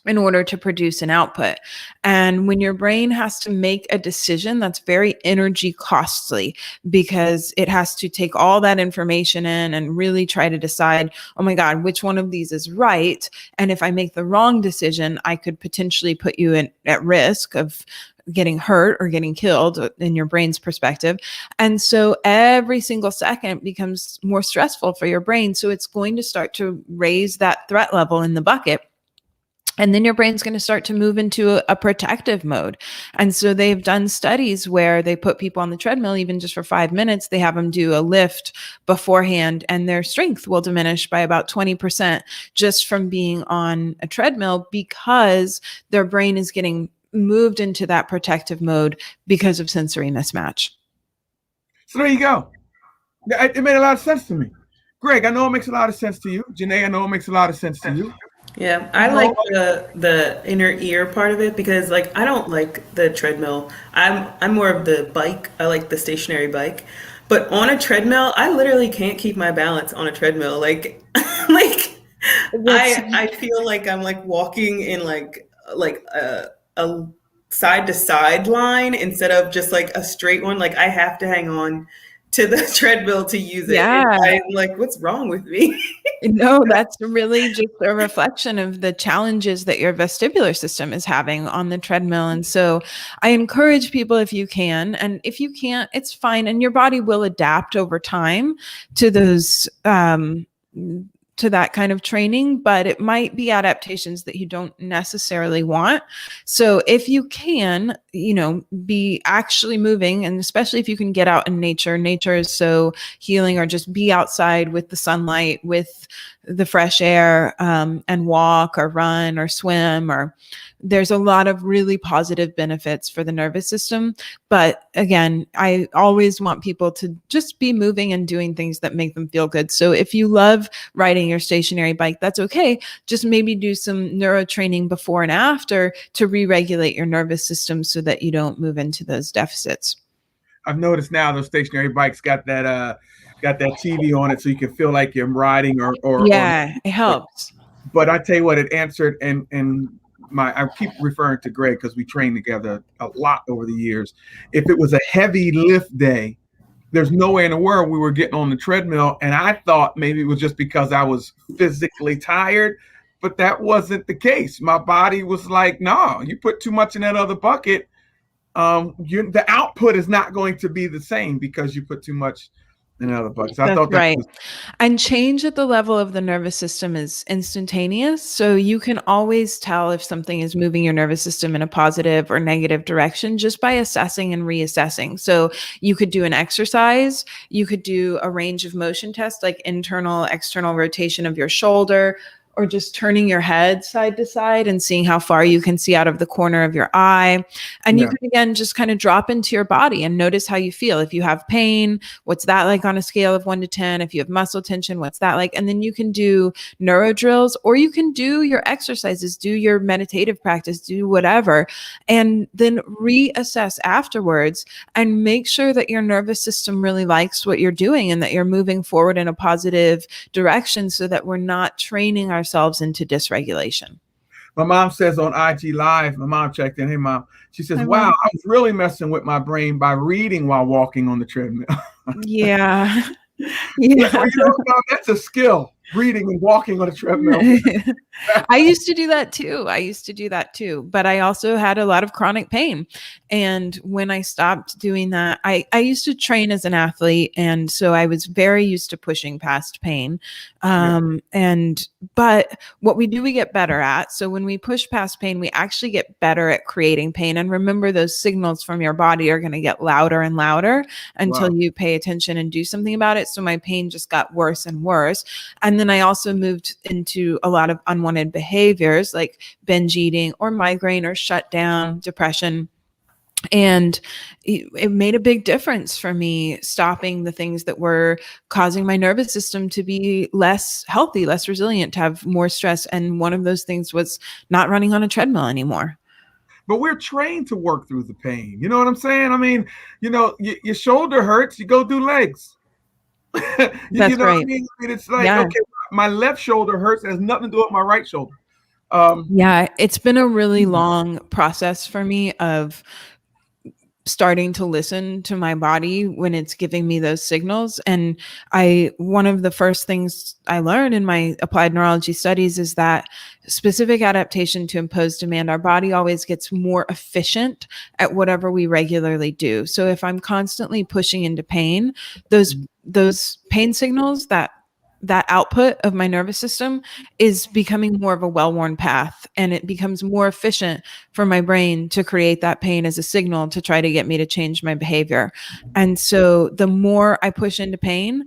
in order to produce an output. And when your brain has to make a decision, that's very energy costly because it has to take all that information in and really try to decide, oh my God, which one of these is right? And if I make the wrong decision, I could potentially put you at risk of getting hurt or getting killed in your brain's perspective. And so every single second becomes more stressful for your brain. So it's going to start to raise that threat level in the bucket. And then your brain's going to start to move into a protective mode. And so they've done studies where they put people on the treadmill, even just for 5 minutes, they have them do a lift beforehand, and their strength will diminish by about 20% just from being on a treadmill because their brain is getting moved into that protective mode because of sensory mismatch. So there you go. It made a lot of sense to me. Greg, I know it makes a lot of sense to you. Janae, I know it makes a lot of sense to you. Yeah, I like the inner ear part of it because I don't like the treadmill. I'm more of the bike. I like the stationary bike. But on a treadmill, I literally can't keep my balance on a treadmill. I feel like I'm walking in a side to side line instead of just a straight one. I have to hang on to the treadmill to use it. Yeah. And I'm what's wrong with me? No, that's really just a reflection of the challenges that your vestibular system is having on the treadmill. And so I encourage people, if you can, and if you can't, it's fine. And your body will adapt over time to those, to that kind of training, but it might be adaptations that you don't necessarily want. So if you can, be actually moving, and especially if you can get out in nature is so healing, or just be outside with the sunlight, with the fresh air, and walk or run or swim, or there's a lot of really positive benefits for the nervous system. But again, I always want people to just be moving and doing things that make them feel good. So if you love riding your stationary bike, that's okay. Just maybe do some neurotraining before and after to re-regulate your nervous system so that you don't move into those deficits. I've noticed now those stationary bikes got that TV on it so you can feel like you're riding it helps. But I tell you what, it answered, and I keep referring to Greg because we trained together a lot over the years. If it was a heavy lift day, there's no way in the world we were getting on the treadmill. And I thought maybe it was just because I was physically tired. but that wasn't the case. My body was like, no, you put too much in that other bucket. The output is not going to be the same because you put too much in other buckets. I That's thought that right. was And change at the level of the nervous system is instantaneous. So you can always tell if something is moving your nervous system in a positive or negative direction just by assessing and reassessing. So you could do an exercise, you could do a range of motion test, like internal, external rotation of your shoulder, or just turning your head side to side and seeing how far you can see out of the corner of your eye. And you Yeah. can, again, just kind of drop into your body and notice how you feel. If you have pain, what's that like on a scale of 1 to 10? If you have muscle tension, what's that like? And then you can do neuro drills, or you can do your exercises, do your meditative practice, do whatever, and then reassess afterwards and make sure that your nervous system really likes what you're doing and that you're moving forward in a positive direction so that we're not training ourselves into dysregulation. My mom says on IG Live, my mom checked in. Hey, Mom. She says, Hi, wow, Mom. I was really messing with my brain by reading while walking on the treadmill. Yeah. Well, Yeah. Mom, that's a skill, reading and walking on a treadmill. I used to do that too. But I also had a lot of chronic pain. And when I stopped doing that, I used to train as an athlete. And so I was very used to pushing past pain. But what we do, we get better at. So when we push past pain, we actually get better at creating pain. And remember, those signals from your body are going to get louder and louder until you pay attention and do something about it. So my pain just got worse and worse. And then I also moved into a lot of unwanted behaviors like binge eating or migraine or shutdown, depression. And it made a big difference for me, stopping the things that were causing my nervous system to be less healthy, less resilient, to have more stress. And one of those things was not running on a treadmill anymore. But we're trained to work through the pain. You know what I'm saying? I mean, your shoulder hurts, you go do legs. That's you know right. what I mean? It's like, okay, my left shoulder hurts. It has nothing to do with my right shoulder. Yeah, it's been a really long process for me of starting to listen to my body when it's giving me those signals. And one of the first things I learned in my applied neurology studies is that specific adaptation to imposed demand, our body always gets more efficient at whatever we regularly do. So if I'm constantly pushing into pain, those pain signals, that output of my nervous system is becoming more of a well-worn path, and it becomes more efficient for my brain to create that pain as a signal to try to get me to change my behavior. And so the more I push into pain,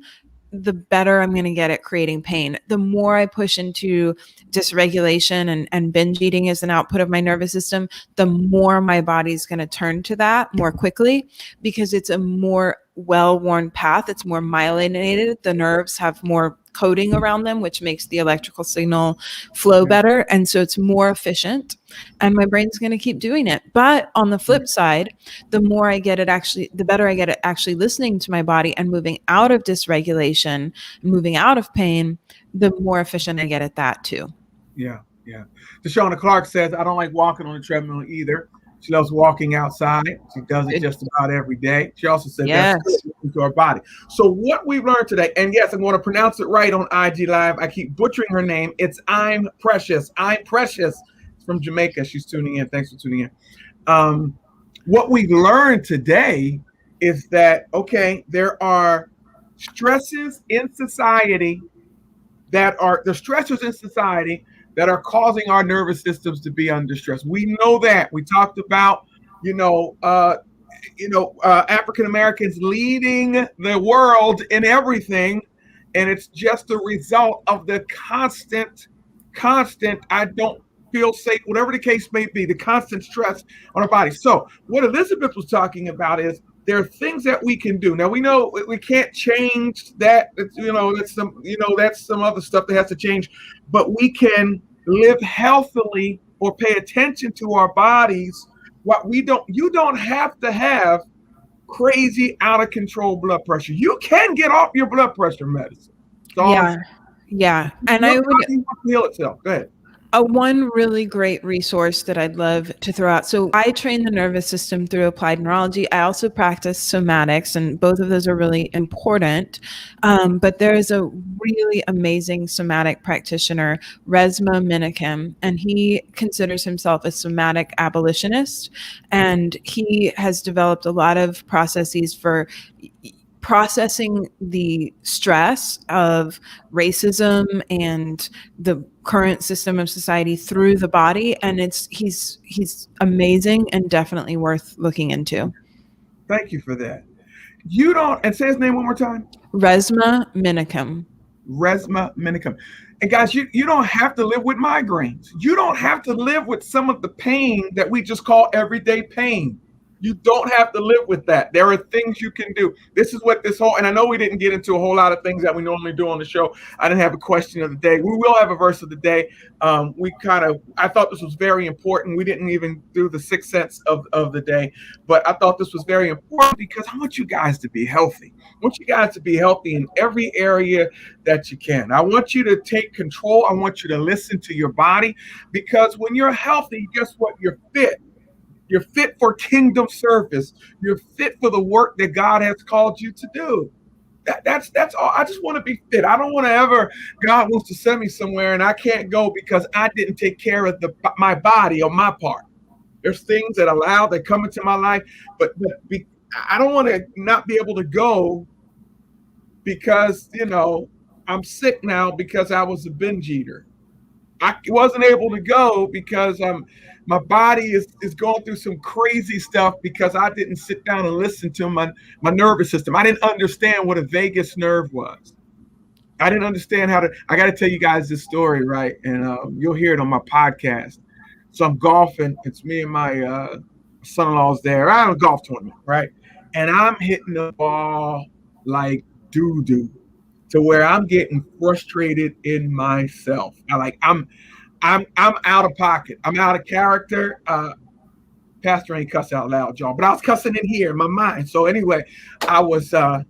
the better I'm going to get at creating pain. The more I push into dysregulation and binge eating as an output of my nervous system, the more my body's going to turn to that more quickly, because it's a more well-worn path. It's more myelinated. The nerves have more coating around them, which makes the electrical signal flow better. And so it's more efficient, and my brain's going to keep doing it. But on the flip side, the better I get at actually listening to my body and moving out of dysregulation, moving out of pain, the more efficient I get at that too. Yeah. Deshauna Clark says, I don't like walking on the treadmill either. She loves walking outside. She does it just about every day. She also said that's good to her body. So what we've learned today, and yes, I'm going to pronounce it right on IG Live. I keep butchering her name. It's I'm Precious. I'm Precious. It's from Jamaica. She's tuning in. Thanks for tuning in. What we've learned today is that, okay, there are stresses in society that are causing our nervous systems to be under stress. We know that. We talked about, African Americans leading the world in everything, and it's just a result of the constant, I don't feel safe, whatever the case may be, the constant stress on our body. So what Elisabeth was talking about is there are things that we can do. Now we know we can't change that. That's some other stuff that has to change, but we can live healthily or pay attention to our bodies. You don't have to have crazy out of control blood pressure. You can get off your blood pressure medicine. Yeah. And I would heal itself. Go ahead. One really great resource that I'd love to throw out. So I train the nervous system through applied neurology. I also practice somatics, and both of those are really important. But there is a really amazing somatic practitioner, Resmaa Menakem, and he considers himself a somatic abolitionist. And he has developed a lot of processes for processing the stress of racism and the current system of society through the body, and he's amazing and definitely worth looking into. Thank you for that. You don't, and say his name one more time. Resmaa Menakem. Resmaa Menakem. And guys, you don't have to live with migraines. You don't have to live with some of the pain that we just call everyday pain. You don't have to live with that. There are things you can do. This is what this whole, and I know we didn't get into a whole lot of things that we normally do on the show. I didn't have a question of the day. We will have a verse of the day. I thought this was very important. We didn't even do the 6 cents of the day, but I thought this was very important because I want you guys to be healthy. I want you guys to be healthy in every area that you can. I want you to take control. I want you to listen to your body, because when you're healthy, guess what? You're fit. You're fit for kingdom service. You're fit for the work that God has called you to do. That's all. I just want to be fit. I don't want to ever, God wants to send me somewhere and I can't go because I didn't take care of my body or my part. There's things that come into my life, but I don't want to not be able to go because, I'm sick now because I was a binge eater. I wasn't able to go because my body is going through some crazy stuff because I didn't sit down and listen to my nervous system. I didn't understand what a vagus nerve was. I didn't understand I got to tell you guys this story, right? And you'll hear it on my podcast. So I'm golfing. It's me and my son-in-law's there. I'm at a golf tournament, right? And I'm hitting the ball like doo-doo, to where I'm getting frustrated in myself. I'm out of pocket. I'm out of character. Pastor ain't cuss out loud, y'all, but I was cussing in here in my mind. So anyway, I was I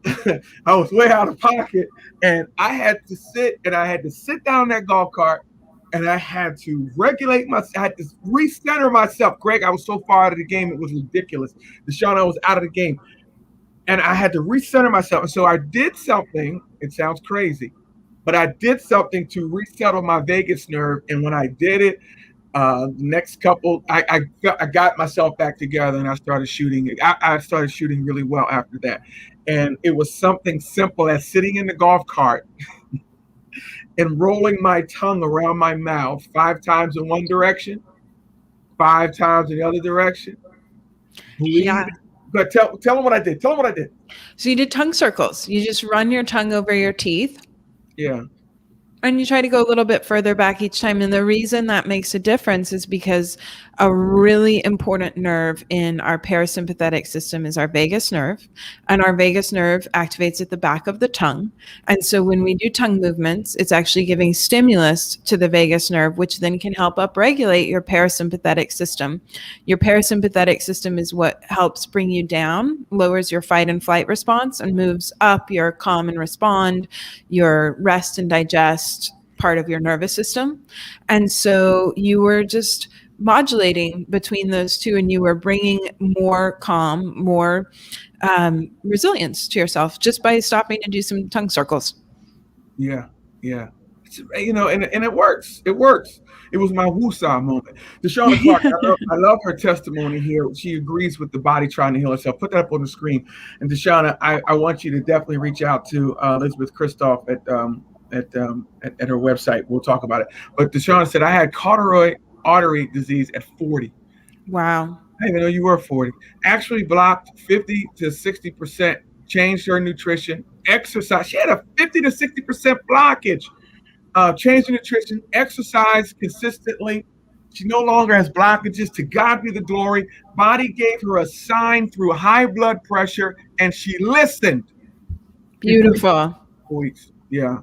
was way out of pocket, and I had to sit down in that golf cart, and I had to regulate myself. I had to recenter myself. Greg, I was so far out of the game, it was ridiculous. Deshaun, I was out of the game. And I had to recenter myself. And so I did something. It sounds crazy, but I did something to resettle my vagus nerve. And when I did it, the next couple, I got myself back together and I started shooting. I started shooting really well after that. And it was something simple as sitting in the golf cart and rolling my tongue around my mouth 5 times in one direction, 5 times in the other direction. Yeah. But tell them what I did. Tell them what I did. So you did tongue circles. You just run your tongue over your teeth. Yeah. And you try to go a little bit further back each time. And the reason that makes a difference is because a really important nerve in our parasympathetic system is our vagus nerve. And our vagus nerve activates at the back of the tongue. And so when we do tongue movements, it's actually giving stimulus to the vagus nerve, which then can help upregulate your parasympathetic system. Your parasympathetic system is what helps bring you down, lowers your fight and flight response, and moves up your calm and respond, your rest and digest part of your nervous system. And so you were just modulating between those two, and you were bringing more calm, more resilience to yourself just by stopping to do some tongue circles. Yeah. And it works. It works. It was my woosah moment. Deshaun Clark, I love her testimony here. She agrees with the body trying to heal herself. Put that up on the screen. And Deshaun, I want you to definitely reach out to Elisabeth Kristof at her website. We'll talk about it. But Deshaun said, I had carotid artery disease at 40. Wow. I didn't even know you were 40. Actually blocked 50 to 60%, changed her nutrition, exercise. She had a 50 to 60% blockage. Changed her nutrition, exercise consistently. She no longer has blockages. To God be the glory. Body gave her a sign through high blood pressure, and she listened. Beautiful. Weeks. Yeah.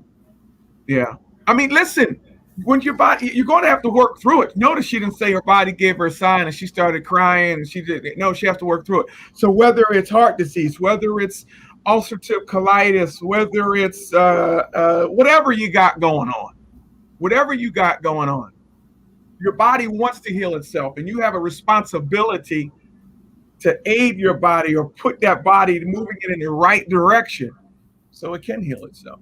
I mean, listen, when your body, you're going to have to work through it. Notice she didn't say her body gave her a sign and she started crying and she didn't. No, she has to work through it. So whether it's heart disease, whether it's ulcerative colitis, whether it's whatever you got going on, Your body wants to heal itself, and you have a responsibility to aid your body or put that body moving it in the right direction so it can heal itself.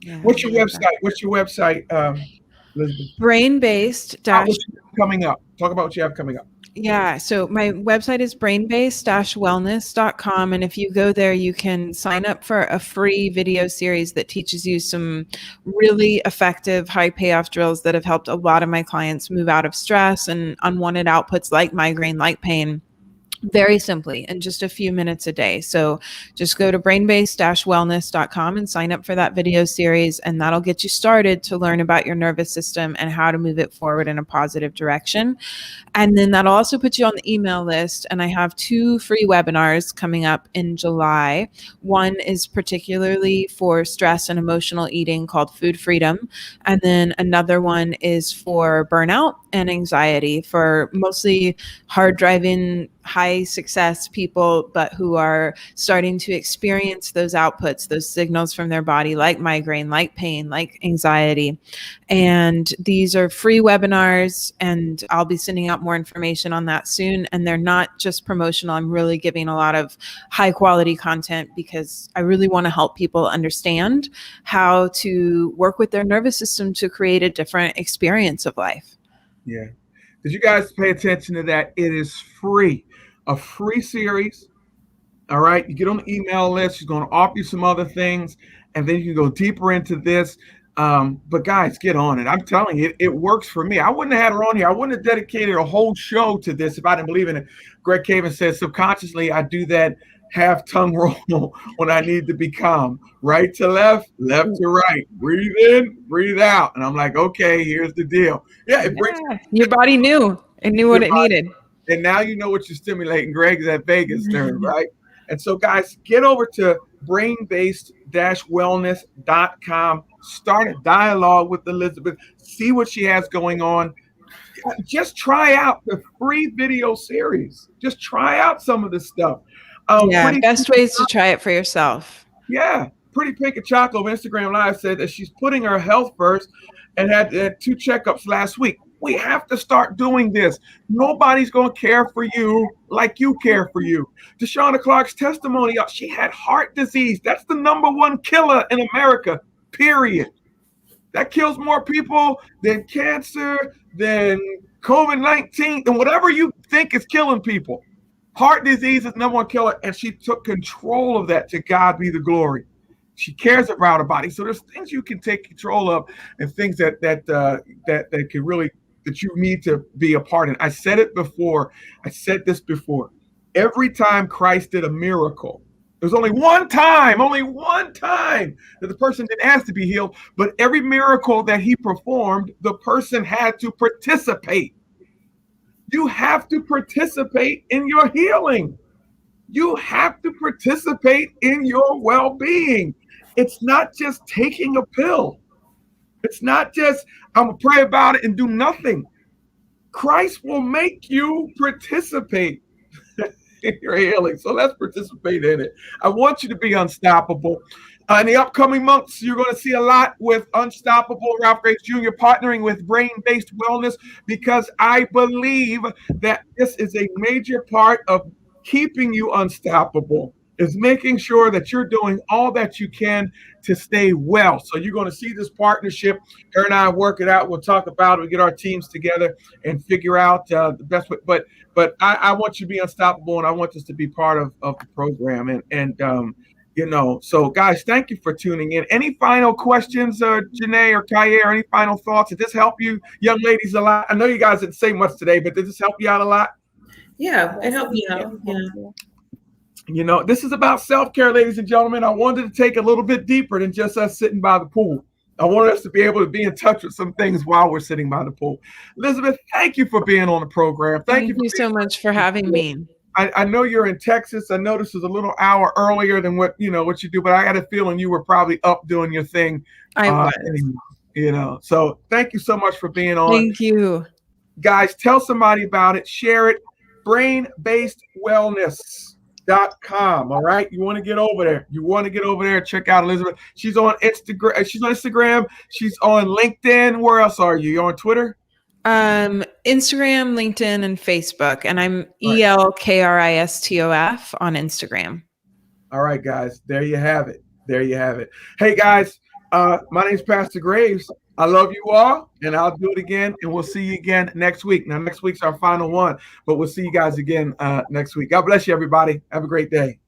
Yeah, What's your I love website? that. What's your website, Elizabeth? Brain-based Talk about dash. what you have coming up. Talk about what you have coming up. Yeah. So my website is brainbased-wellness.com. And if you go there, you can sign up for a free video series that teaches you some really effective high payoff drills that have helped a lot of my clients move out of stress and unwanted outputs like migraine, like pain, very simply in just a few minutes a day. So just go to brainbased-wellness.com and sign up for that video series, and that'll get you started to learn about your nervous system and how to move it forward in a positive direction. And then that'll also put you on the email list. And I have 2 free webinars coming up in July. One is particularly for stress and emotional eating called Food Freedom. And then another one is for burnout and anxiety for mostly hard driving, high success people, but who are starting to experience those outputs, those signals from their body, like migraine, like pain, like anxiety. And these are free webinars, and I'll be sending out more information on that soon. And they're not just promotional. I'm really giving a lot of high quality content because I really want to help people understand how to work with their nervous system to create a different experience of life. Yeah. Did you guys pay attention to that? It is free. A free series. All right. You get on the email list. She's going to offer you some other things, and then you can go deeper into this. But guys, get on it. I'm telling you, it works for me. I wouldn't have had her on here. I wouldn't have dedicated a whole show to this if I didn't believe in it. Greg Caven says, subconsciously, I do that half tongue roll when I need to be calm. Right to left, left to right. Breathe in, breathe out. And I'm like, okay, here's the deal. Yeah, it brings your body knew. It knew what it needed. And now you know what you're stimulating. Greg is at Vegas turn, right? And so, guys, get over to brainbased-wellness.com. Start a dialogue with Elisabeth. See what she has going on. Just try out the free video series. Just try out some of this stuff. Best ways to try it for yourself. Yeah. Pretty Pink and Chocolate on Instagram Live said that she's putting her health first and had 2 checkups last week. We have to start doing this. Nobody's going to care for you like you care for you. Deshauna Clark's testimony, she had heart disease. That's the #1 killer in America, period. That kills more people than cancer, than COVID-19, than whatever you think is killing people. Heart disease is #1 killer, and she took control of that. To God be the glory. She cares about her body. So there's things you can take control of, and things that can really, that you need to be a part in. I said it before. I said this before. Every time Christ did a miracle, there's only one time that the person didn't ask to be healed, but every miracle that he performed, the person had to participate. You have to participate in your healing. You have to participate in your well-being. It's not just taking a pill. It's not just, I'm going to pray about it and do nothing. Christ will make you participate in your healing. So let's participate in it. I want you to be unstoppable. In the upcoming months, you're going to see a lot with Unstoppable, Ralph Graves Jr. partnering with Brain-Based Wellness, because I believe that this is a major part of keeping you unstoppable, is making sure that you're doing all that you can to stay well. So you're going to see this partnership. Her and I work it out. We'll talk about it. We get our teams together and figure out the best way. But I want you to be unstoppable, and I want this to be part of the program. So guys, thank you for tuning in. Any final questions, Janae or Kaye, or any final thoughts? Did this help you young ladies a lot? I know you guys didn't say much today, but did this help you out a lot? Yeah, it helped me out. Yeah. This is about self-care, ladies and gentlemen. I wanted to take a little bit deeper than just us sitting by the pool. I wanted us to be able to be in touch with some things while we're sitting by the pool. Elisabeth, thank you for being on the program. Thank you so much for having me. I know you're in Texas. I know this is a little hour earlier than what you do, but I had a feeling you were probably up doing your thing. I was. So thank you so much for being on. Thank you. Guys, tell somebody about it. Share it. Brainbasedwellness.com. All right. You want to get over there. Check out Elisabeth. She's on Instagram. She's on LinkedIn. Where else are you? You're on Twitter? Instagram, LinkedIn, and Facebook. And I'm ELKRISTOF on Instagram. All right, guys. There you have it. There you have it. Hey, guys. My name is Pastor Graves. I love you all, and I'll do it again, and we'll see you again next week. Now, next week's our final one, but we'll see you guys again next week. God bless you, everybody. Have a great day.